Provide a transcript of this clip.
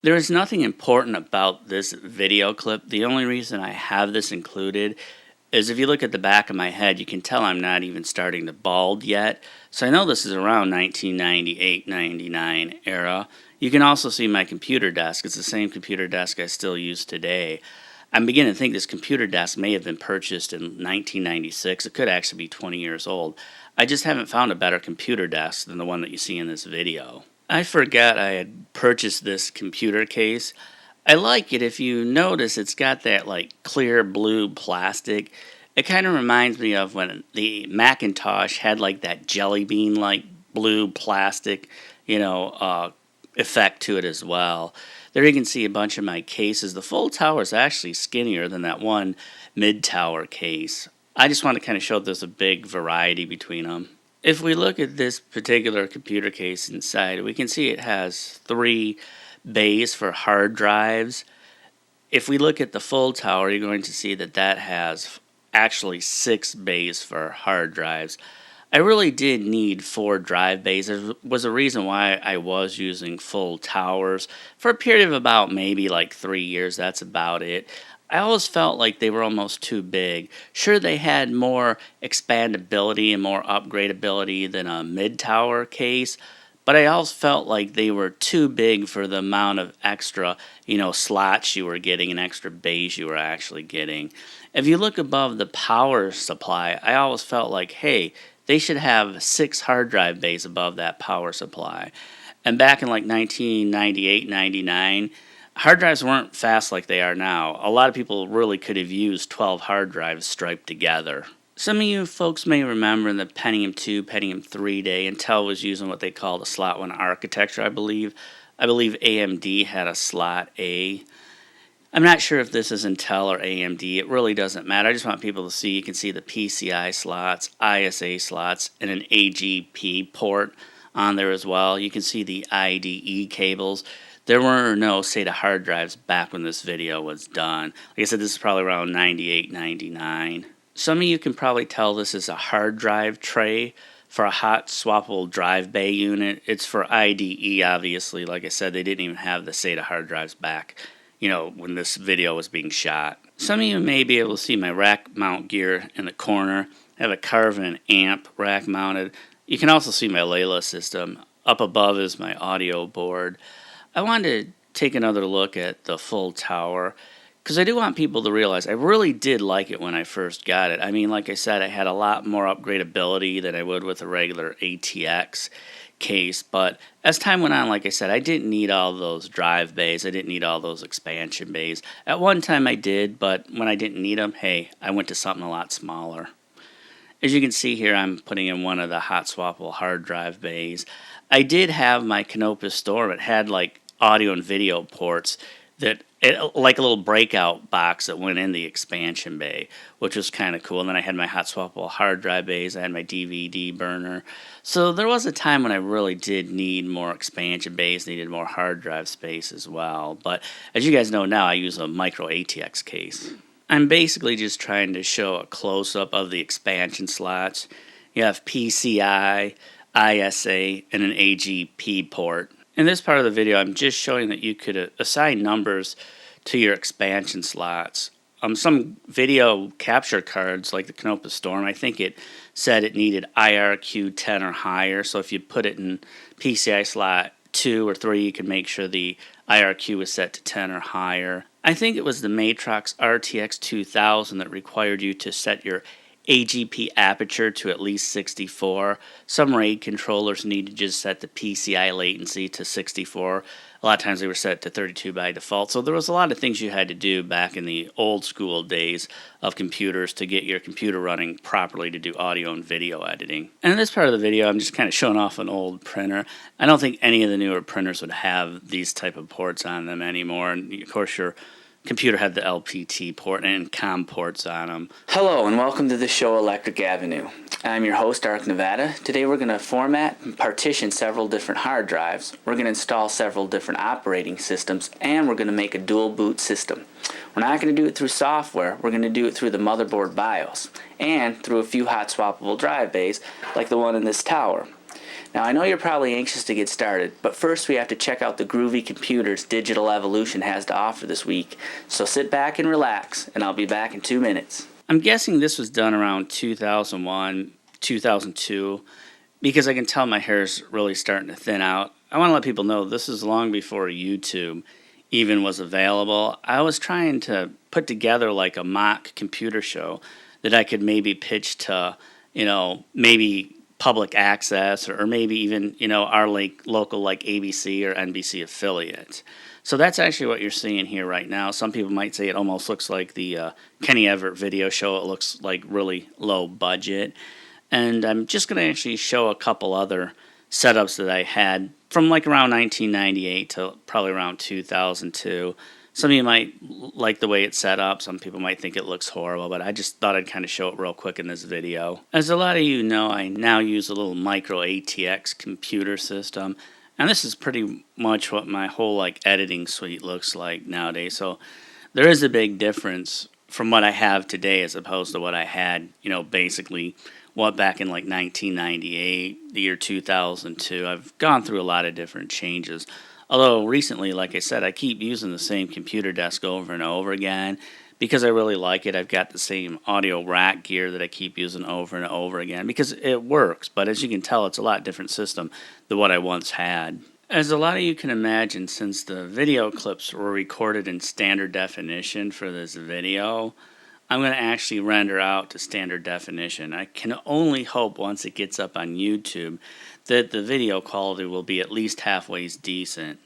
There is nothing important about this video clip. The only reason I have this included is if you look at the back of my head, you can tell I'm not even starting to bald yet. So I know this is around 1998-99 era. You can also see my computer desk. It's the same computer desk I still use today. I'm beginning to think this computer desk may have been purchased in 1996. It could actually be 20 years old. I just haven't found a better computer desk than the one that you see in this video. I forgot I had purchased this computer case. I like it. If you notice, it's got that like clear blue plastic. It kind of reminds me of when the Macintosh had like that jelly bean like blue plastic, effect to it as well. There you can see a bunch of my cases. The full tower is actually skinnier than that one mid-tower case. I just want to kind of show there's a big variety between them. If we look at this particular computer case inside, we can see it has 3 bays for hard drives. If we look at the full tower, you're going to see that that has actually 6 bays for hard drives. I really did need 4 drive bays. There was a reason why I was using full towers for a period of about maybe like 3 years. That's about it. I always felt like they were almost too big. Sure, they had more expandability and more upgradability than a mid-tower case, but I always felt like they were too big for the amount of extra, slots you were getting and extra bays you were actually getting. If you look above the power supply, I always felt like, hey, they should have 6 hard drive bays above that power supply. And back in like 1998, 99, hard drives weren't fast like they are now. A lot of people really could have used 12 hard drives striped together. Some of you folks may remember in the Pentium 2, Pentium 3 day, Intel was using what they called a slot 1 architecture, I believe. I believe AMD had a slot A. I'm not sure if this is Intel or AMD. It really doesn't matter. I just want people to see. You can see the PCI slots, ISA slots, and an AGP port on there as well. You can see the IDE cables. There were no SATA hard drives back when this video was done. Like I said, this is probably around 98, 99. Some of you can probably tell this is a hard drive tray for a hot swappable drive bay unit. It's for IDE, obviously. Like I said, they didn't even have the SATA hard drives back, when this video was being shot. Some of you may be able to see my rack mount gear in the corner. I have a Carvin amp rack mounted. You can also see my Layla system. Up above is my audio board. I wanted to take another look at the full tower because I do want people to realize I really did like it when I first got it. I mean, like I said, I had a lot more upgradability than I would with a regular ATX case, but as time went on, like I said, I didn't need all those drive bays. I didn't need all those expansion bays. At one time I did, but when I didn't need them, hey, I went to something a lot smaller. As you can see here, I'm putting in one of the hot swappable hard drive bays. I did have my Canopus Storm. It had like audio and video ports like a little breakout box that went in the expansion bay, which was kind of cool. And then I had my hot swappable hard drive bays. I had my DVD burner. So there was a time when I really did need more expansion bays, needed more hard drive space as well. But as you guys know now, I use a micro ATX case. I'm basically just trying to show a close-up of the expansion slots. You have PCI, ISA, and an AGP port. In this part of the video, I'm just showing that you could assign numbers to your expansion slots. Some video capture cards, like the Canopus Storm, I think it said it needed IRQ 10 or higher. So if you put it in PCI slot 2 or 3, you can make sure the IRQ was set to 10 or higher. I think it was the Matrox RTX 2000 that required you to set your AGP aperture to at least 64. Some RAID controllers need to just set the PCI latency to 64. A lot of times they were set to 32 by default. So there was a lot of things you had to do back in the old school days of computers to get your computer running properly to do audio and video editing. And in this part of the video, I'm just kind of showing off an old printer. I don't think any of the newer printers would have these type of ports on them anymore. And of course, your computer had the LPT port and COM ports on them. Hello and welcome to the show Electric Avenue. I'm your host, Ark Nevada. Today we're going to format and partition several different hard drives. We're going to install several different operating systems, and we're going to make a dual boot system. We're not going to do it through software. We're going to do it through the motherboard BIOS and through a few hot swappable drive bays like the one in this tower. Now I know you're probably anxious to get started, but first we have to check out the groovy computers Digital Evolution has to offer this week. So sit back and relax, and I'll be back in 2 minutes. I'm guessing this was done around 2001, 2002, because I can tell my hair's really starting to thin out. I want to let people know this is long before YouTube even was available. I was trying to put together like a mock computer show that I could maybe pitch to, maybe public access or maybe even, our local like ABC or NBC affiliate. So that's actually what you're seeing here right now. Some people might say it almost looks like the Kenny Everett video show. It looks like really low budget. And I'm just going to actually show a couple other setups that I had from like around 1998 to probably around 2002. Some of you might like the way it's set up. Some people might think it looks horrible, but I just thought I'd kind of show it real quick in this video. As a lot of you know, I now use a little micro ATX computer system. And this is pretty much what my whole like editing suite looks like nowadays. So there is a big difference from what I have today as opposed to what I had, basically back in like 1998, the year 2002. I've gone through a lot of different changes. Although recently, like I said, I keep using the same computer desk over and over again because I really like it. I've got the same audio rack gear that I keep using over and over again because it works. But as you can tell, it's a lot different system than what I once had. As a lot of you can imagine, since the video clips were recorded in standard definition for this video, I'm going to actually render out to standard definition. I can only hope once it gets up on YouTube that the video quality will be at least halfway decent.